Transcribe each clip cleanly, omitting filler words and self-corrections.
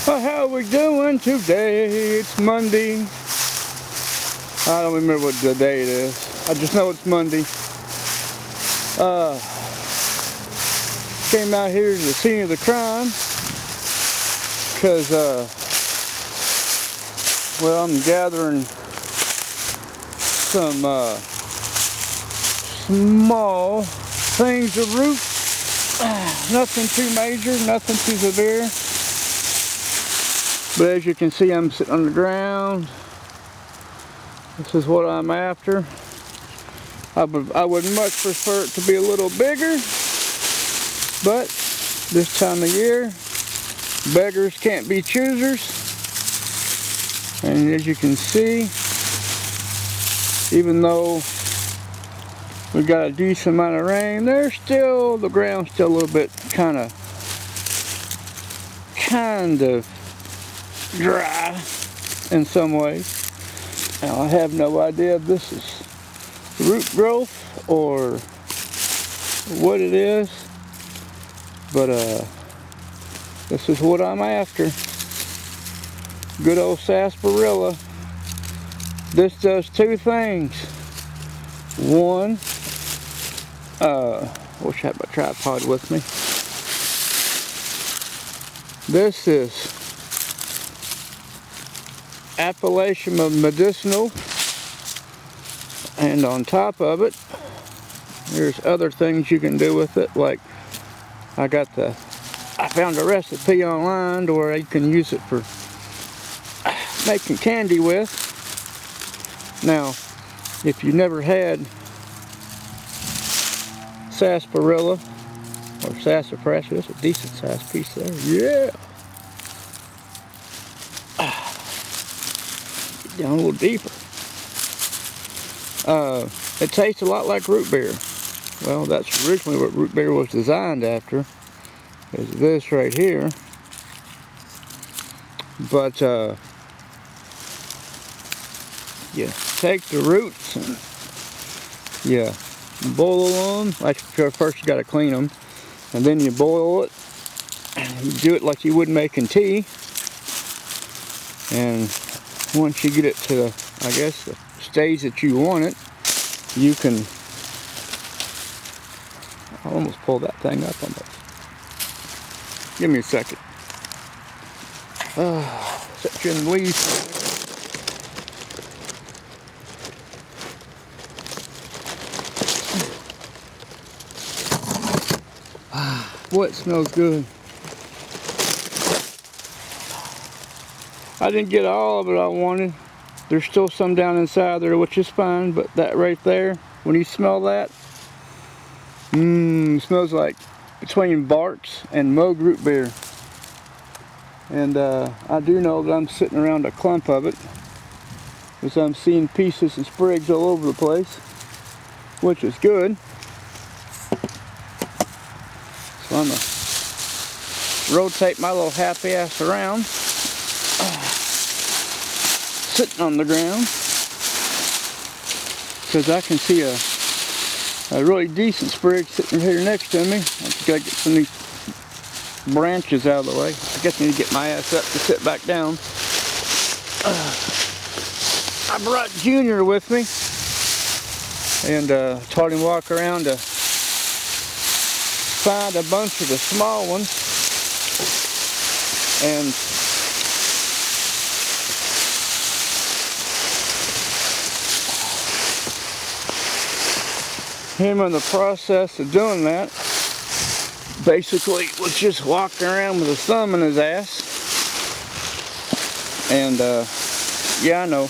Well, how are we doing today? It's Monday. I don't remember what the day it is. I just know it's Monday. Came out here to the scene of the crime because, well, I'm gathering some small things of root. Nothing too major, nothing too severe. But as you can see, I'm sitting on the ground. This is what I'm after. I would much prefer it to be a little bigger, but this time of year, beggars can't be choosers. And as you can see, even though we got a decent amount of rain, the ground's still a little bit kind of dry in some ways. Now I have no idea if this is root growth or what it is, but this is what I'm after. Good old sarsaparilla. This does two things. One, wish I had my tripod with me. This is appellation of medicinal, and on top of it, there's other things you can do with it. Like I found a recipe online to where you can use it for making candy with. Now, if you never had sarsaparilla or sassafras, that's a decent sized piece there. Yeah. Get down a little deeper. It tastes a lot like root beer. Well, that's originally what root beer was designed after, is this right here. But you take the roots and you boil them. Like first you got to clean them, and then you boil it. You do it like you would making tea. And once you get it to, I guess, the stage that you want it, you can. I almost pulled that thing up on this. Give me a second. Set you in the leaves. Boy, it smells good. I didn't get all of it I wanted. There's still some down inside there, which is fine, but that right there, when you smell that, it smells like between Bart's and Moog root beer. And I do know that I'm sitting around a clump of it, because I'm seeing pieces and sprigs all over the place, which is good. So I'm going to rotate my little happy ass around, sitting on the ground, because I can see a really decent sprig sitting here next to me. I just got to get some of these branches out of the way. I guess I need to get my ass up to sit back down. I brought Junior with me and taught him to walk around to find a bunch of the small ones, and him in the process of doing that basically was just walking around with his thumb in his ass. And yeah, I know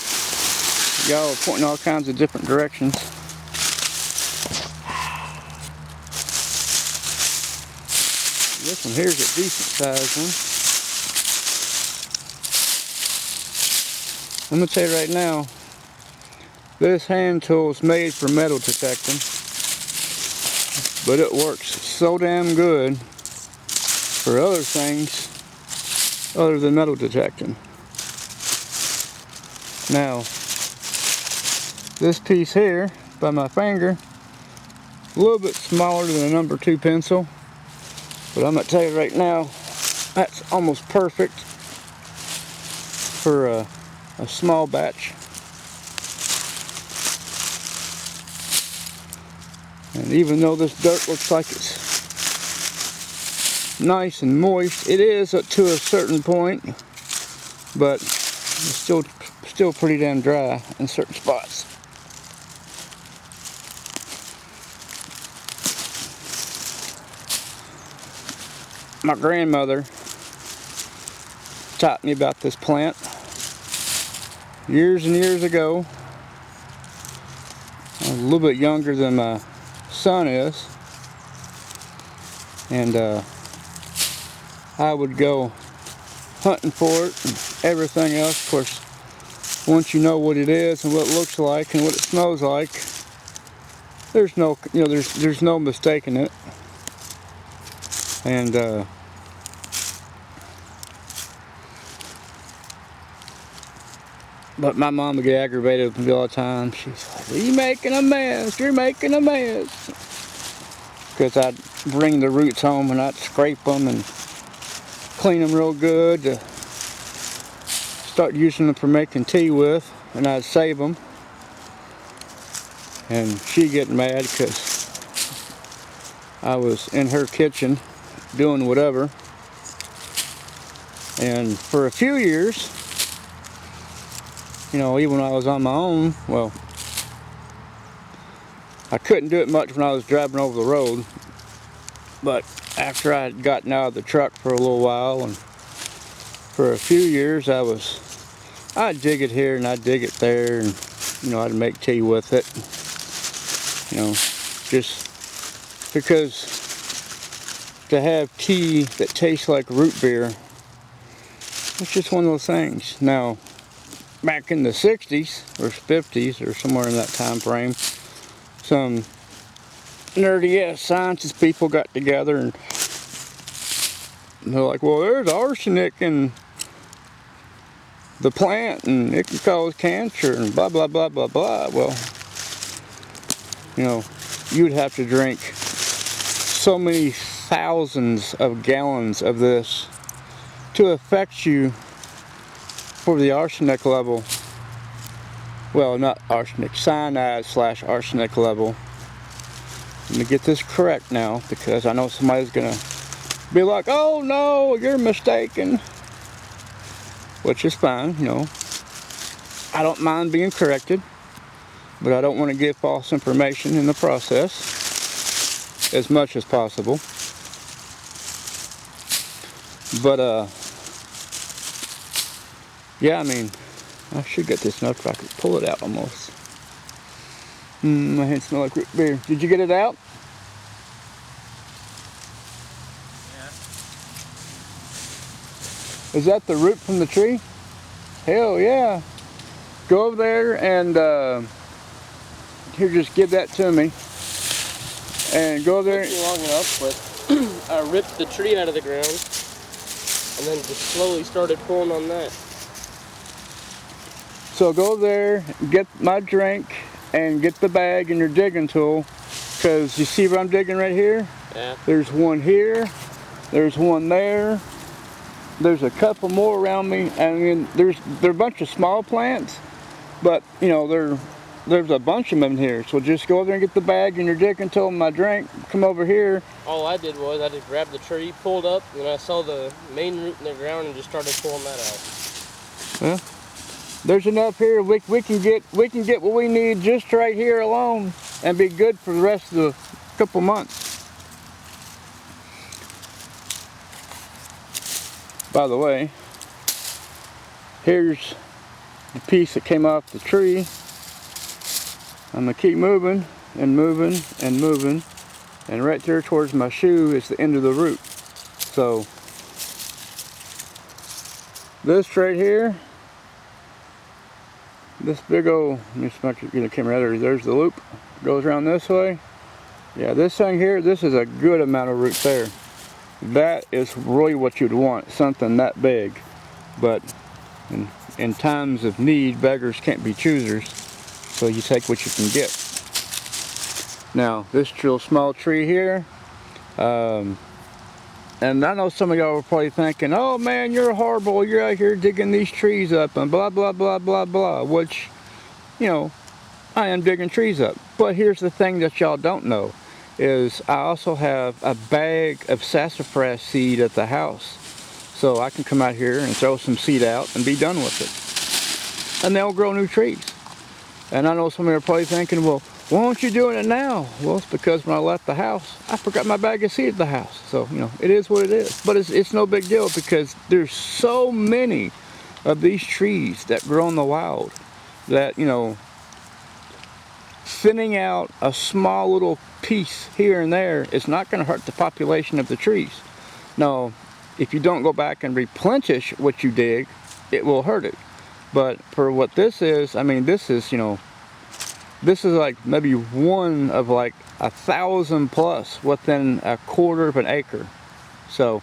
y'all are pointing all kinds of different directions. This one here's a decent sized one. I'm gonna tell you right now, this hand tool is made for metal detecting, but it works so damn good for other things other than metal detecting. Now, this piece here by my finger, a little bit smaller than a number 2 pencil, but I'm going to tell you right now, that's almost perfect for a small batch. And even though this dirt looks like it's nice and moist, it is up to a certain point, but it's still pretty damn dry in certain spots. My grandmother taught me about this plant years and years ago. I was a little bit younger than my son is, and I would go hunting for it and everything else. Of course, once you know what it is and what it looks like and what it smells like, there's no, there's no mistaking it. And but my mom would get aggravated with me all the time. She's like, "You're making a mess, you're making a mess." Because I'd bring the roots home and I'd scrape them and clean them real good to start using them for making tea with, and I'd save them. And she'd get mad because I was in her kitchen doing whatever. And for a few years, even when I was on my own, well, I couldn't do it much when I was driving over the road, but after I had gotten out of the truck for a little while, and for a few years I'd dig it here and I'd dig it there, and I'd make tea with it, just because to have tea that tastes like root beer, it's just one of those things. Now, back in the 60s or 50s or somewhere in that time frame, some nerdy ass scientist people got together and they're like, well, there's arsenic in the plant and it can cause cancer and blah blah blah blah blah. Well, you'd have to drink so many thousands of gallons of this to affect you for the arsenic level. Well, not arsenic, cyanide / arsenic level. Let me get this correct now, because I know somebody's gonna be like, "Oh no, you're mistaken," which is fine. I don't mind being corrected, but I don't want to give false information in the process as much as possible. But yeah, I should get this enough so I could pull it out almost. My hand smells like root beer. Did you get it out? Yeah. Is that the root from the tree? Hell yeah. Go over there and here, just give that to me. And go over there. It took me long enough, but I ripped the tree out of the ground and then just slowly started pulling on that. So go there, get my drink, and get the bag and your digging tool, because you see what I'm digging right here? Yeah. There's one here, there's one there, there's a couple more around me. They're a bunch of small plants, but there's a bunch of them in here. So just go over there and get the bag and your digging tool and my drink, come over here. All I did was I just grabbed the tree, pulled up, and then I saw the main root in the ground and just started pulling that out. Well, there's enough here. We can get what we need just right here alone and be good for the rest of the couple months. By the way, here's the piece that came off the tree. I'm gonna keep moving and moving and moving, and right there towards my shoe is the end of the root. So this right here, this big old, let me smack the camera out. There's the loop, goes around this way. Yeah, this thing here, this is a good amount of roots there. That is really what you'd want, something that big. But in times of need, beggars can't be choosers, so you take what you can get. Now, this real small tree here, And I know some of y'all were probably thinking, oh man, you're horrible, you're out here digging these trees up and blah, blah, blah, blah, blah, which, you know, I am digging trees up. But here's the thing that y'all don't know, is I also have a bag of sassafras seed at the house. So I can come out here and throw some seed out and be done with it. And they'll grow new trees. And I know some of you are probably thinking, well, why aren't you doing it now? Well, it's because when I left the house, I forgot my bag of seed at the house. So, you know, it is what it is. But it's no big deal because there's so many of these trees that grow in the wild that, you know, thinning out a small little piece here and there is not going to hurt the population of the trees. Now, if you don't go back and replenish what you dig, it will hurt it. But for what this is, I mean, this is, you know, this is like maybe one of like 1,000 plus within a quarter of an acre. So,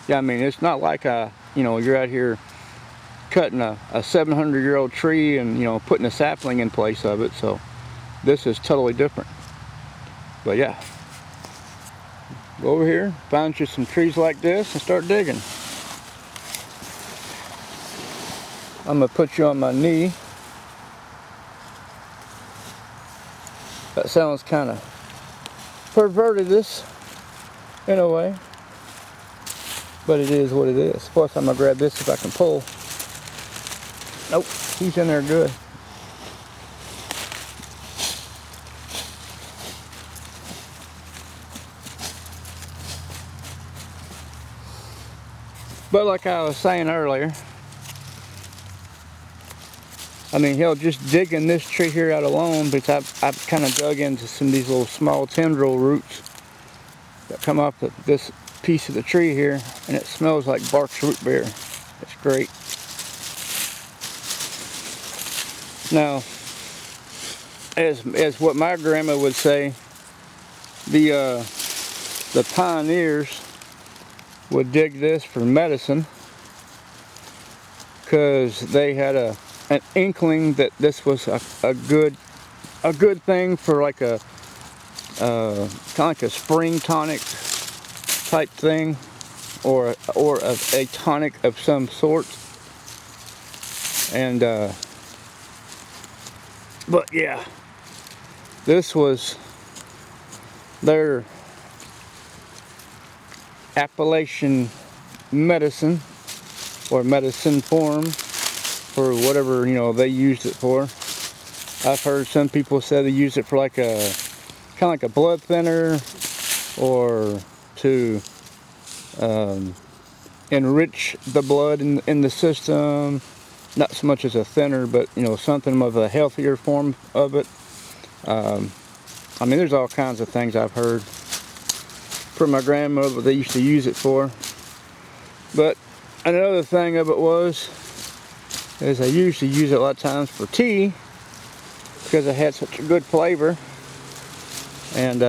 yeah, I mean, it's not like you know, you're out here cutting a 700-year-old tree and, you know, putting a sapling in place of it. So this is totally different. But yeah, go over here, find you some trees like this and start digging. I'm gonna put you on my knee. That sounds kind of perverted this in a way, but it is what it is. Plus, I'm gonna grab this if I can pull. Nope, he's in there good. But like I was saying earlier, I mean, hell, just digging this tree here out alone, because I've kind of dug into some of these little small tendril roots that come off this piece of the tree here, and it smells like Bark's root beer. It's great. Now, as what my grandma would say, the pioneers would dig this for medicine because they had an inkling that this was a good thing for like a kind of like a spring tonic type thing, or a tonic of some sort. And but yeah, this was their Appalachian medicine, or medicine form, for whatever, you know, they used it for. I've heard some people say they used it for like a kind of like a blood thinner, or to enrich the blood in the system. Not so much as a thinner, but, you know, something of a healthier form of it. I mean, there's all kinds of things I've heard from my grandmother what they used to use it for. But another thing of it is I used to use it a lot of times for tea because it had such a good flavor. And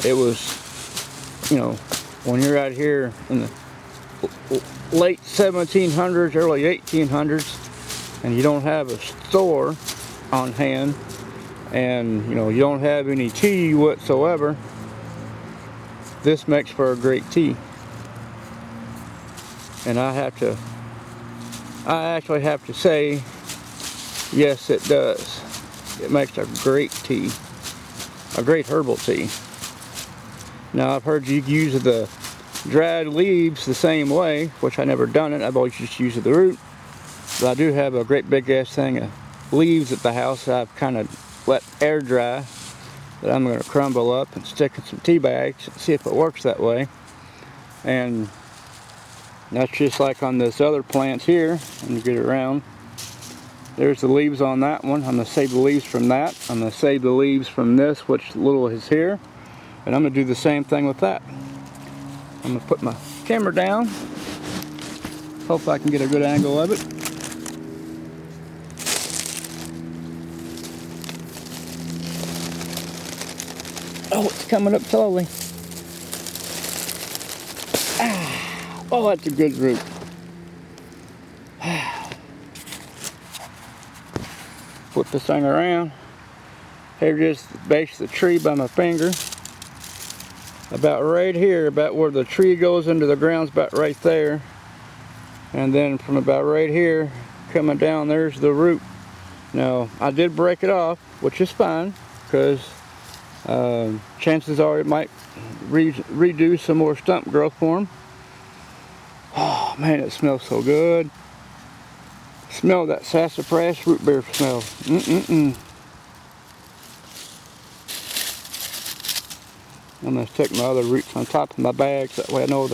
it was, you know, when you're out here in the late 1700s, early 1800s, and you don't have a store on hand, and, you know, you don't have any tea whatsoever, this makes for a great tea. And I actually have to say, yes, it does. It makes a great tea, a great herbal tea. Now, I've heard you use the dried leaves the same way, which I never done it. I've always just used the root. But I do have a great big ass thing of leaves at the house that I've kind of let air dry, that I'm going to crumble up and stick in some tea bags and see if it works that way. And that's just like on this other plant here. Let me get it around. There's the leaves on that one. I'm going to save the leaves from that. I'm going to save the leaves from this, which little is here. And I'm going to do the same thing with that. I'm going to put my camera down. Hope I can get a good angle of it. Oh, it's coming up slowly. Oh, that's a good root. Put this thing around. Here it is, the base of the tree by my finger. about right here, about where the tree goes into the ground's about right there. And then from about right here, coming down, there's the root. Now, I did break it off, which is fine, because chances are it might redo some more stump growth for them. Oh man, it smells so good. Smell that sassafras root beer smell. I'm going to stick my other roots on top of my bags, that way I know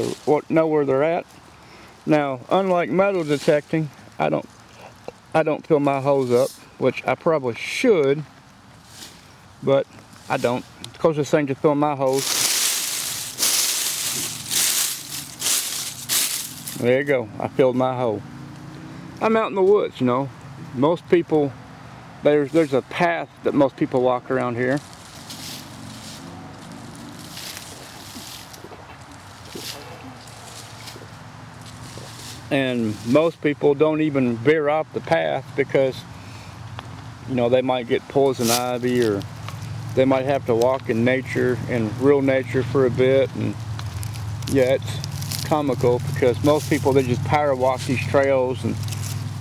where they're at. Now, unlike metal detecting, I don't fill my hose up, which I probably should, but I don't. The closest thing to filling my hose. There you go. I filled my hole. I'm out in the woods, you know. Most people, there's a path that most people walk around here. And most people don't even veer off the path because, you know, they might get poison ivy, or they might have to walk in nature, in real nature for a bit. And yeah, it's comical because most people, they just power walk these trails, and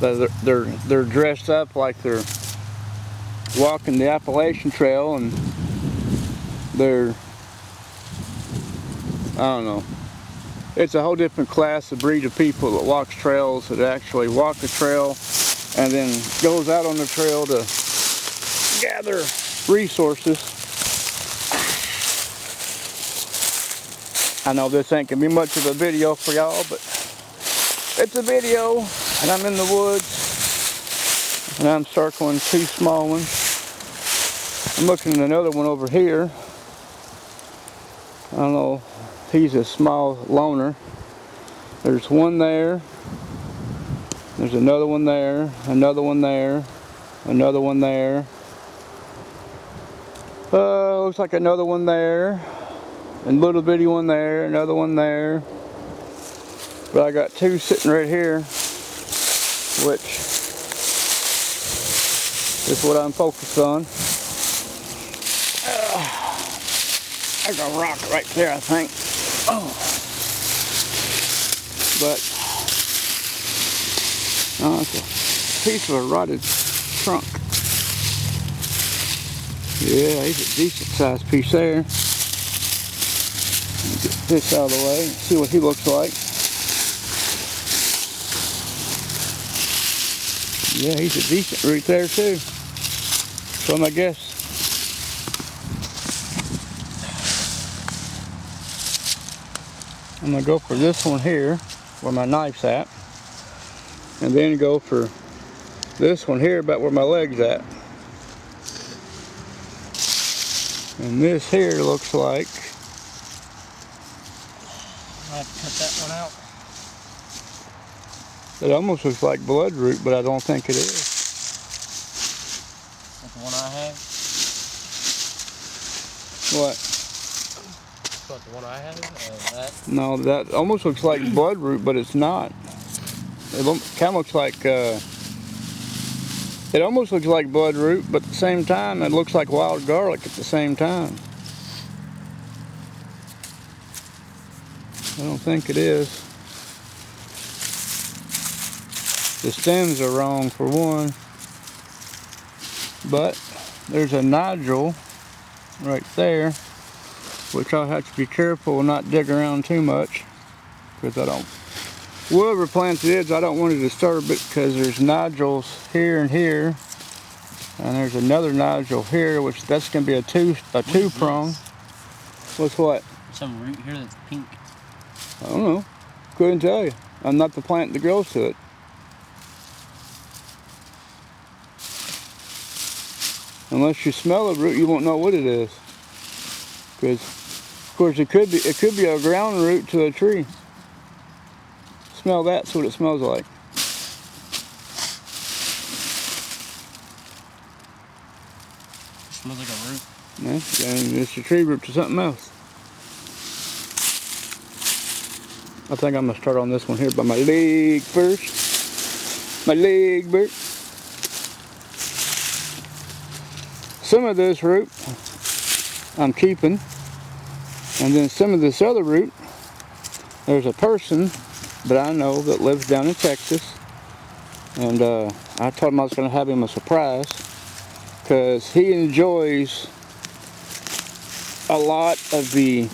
they're dressed up like they're walking the Appalachian Trail, and they're, I don't know. It's a whole different class of breed of people that walks trails, that actually walk a trail and then goes out on the trail to gather resources. I know this ain't gonna be much of a video for y'all, but it's a video, and I'm in the woods and I'm circling 2 small ones. I'm looking at another one over here. I don't know. He's a small loner. There's one there. There's another one there. Another one there. Another one there. Looks like another one there. And little bitty one there. Another one there. But I got 2 sitting right here, which is what I'm focused on. There's a rock right there, I think. Oh, but it's a piece of a rotted trunk. Yeah, he's a decent sized piece there. Get this out of the way and see what he looks like. Yeah, he's a decent root there too. So I guess I'm going to go for this one here, where my knife's at, and then go for this one here, about where my leg's at. And this here looks like, I have to cut that one out. It almost looks like bloodroot, but I don't think it is. That's the one I have? What? What, the one I have? That? No, that almost looks like bloodroot, but it's not. It kind of looks like, it almost looks like bloodroot, but at the same time, it looks like wild garlic at the same time. I don't think it is. The stems are wrong for one, but there's a nodule right there, which I'll have to be careful and not dig around too much, because I don't, whoever plants it is, I don't want to disturb it, because there's nodules here and here, and there's another nodule here, which that's going to be a two prong. What's what? Some root here that's pink. I don't know. Couldn't tell you. I'm not the plant that grows to it. Unless you smell the root, you won't know what it is. Because, of course, it could be a ground root to a tree. Smell that, that's what it smells like. It smells like a root. Yeah, and it's a tree root to something else. I think I'm going to start on this one here by my leg first. My leg first. Some of this root I'm keeping, And then some of this other root, there's a person that I know that lives down in Texas, and I told him I was going to have him a surprise because he enjoys a lot of the,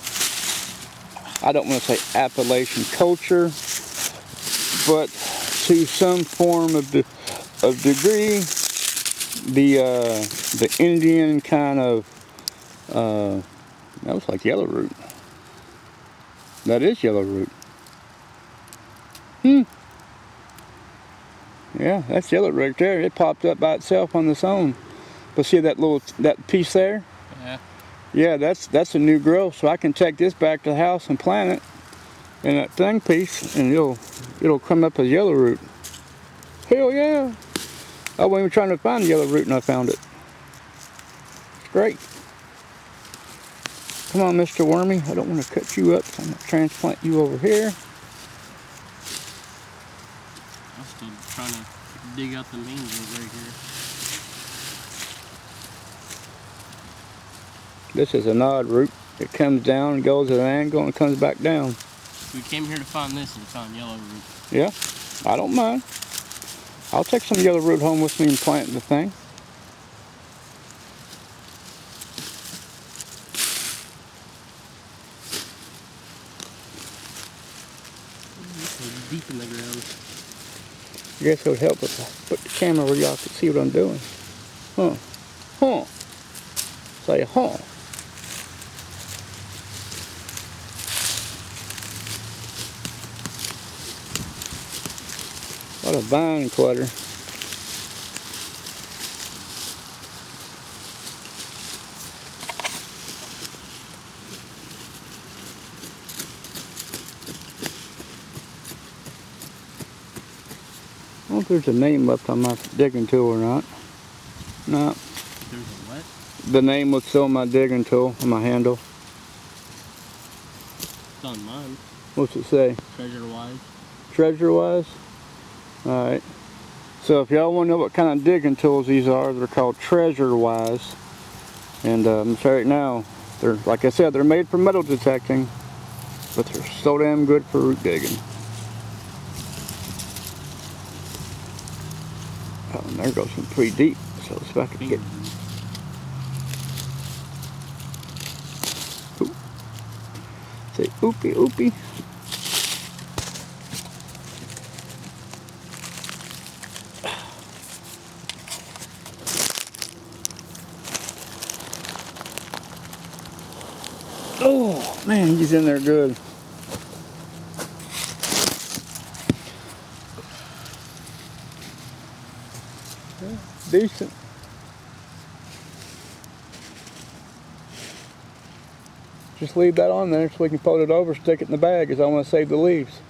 I don't want to say Appalachian culture, but to some form of degree, the Indian kind of, that looks like yellow root. That is yellow root. Yeah, that's yellow right there. It popped up by itself on its own. But see that piece there? Yeah. Yeah, that's a new growth. So I can take this back to the house and plant it in that thing piece, and it'll come up as yellow root. Hell yeah! I wasn't even trying to find yellow root, and I found it. It's great. Come on, Mr. Wormy. I don't want to cut you up, so I'm going to transplant you over here. I'm still trying to dig out the main root right here. This is an odd root. It comes down, goes at an angle, and comes back down. We came here to find this and found yellow root. Yeah, I don't mind. I'll take some yellow root home with me and plant the thing. It's deep in the ground. I guess it would help if I put the camera where y'all can see what I'm doing. Huh. Huh. Say huh. What a vine clutter. I don't know if there's a name left on my digging tool or not. No. There's a what? The name was still on my digging tool, on my handle. It's on mine. What's it say? Treasure wise. Treasure wise? Alright. So if y'all want to know what kind of digging tools these are, they're called treasure wise. And right now, they're, like I said, they're made for metal detecting, but they're so damn good for root digging. Oh, and there goes some pretty deep. So let's see if I can get. Oop. Say oopie oopie. Oh man, he's in there good. Yeah, decent. Just leave that on there so we can fold it over, stick it in the bag, because I want to save the leaves.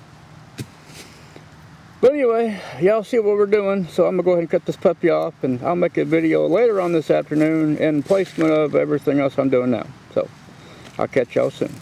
But anyway, y'all see what we're doing, so I'm going to go ahead and cut this puppy off, and I'll make a video later on this afternoon in placement of everything else I'm doing now. So, I'll catch y'all soon.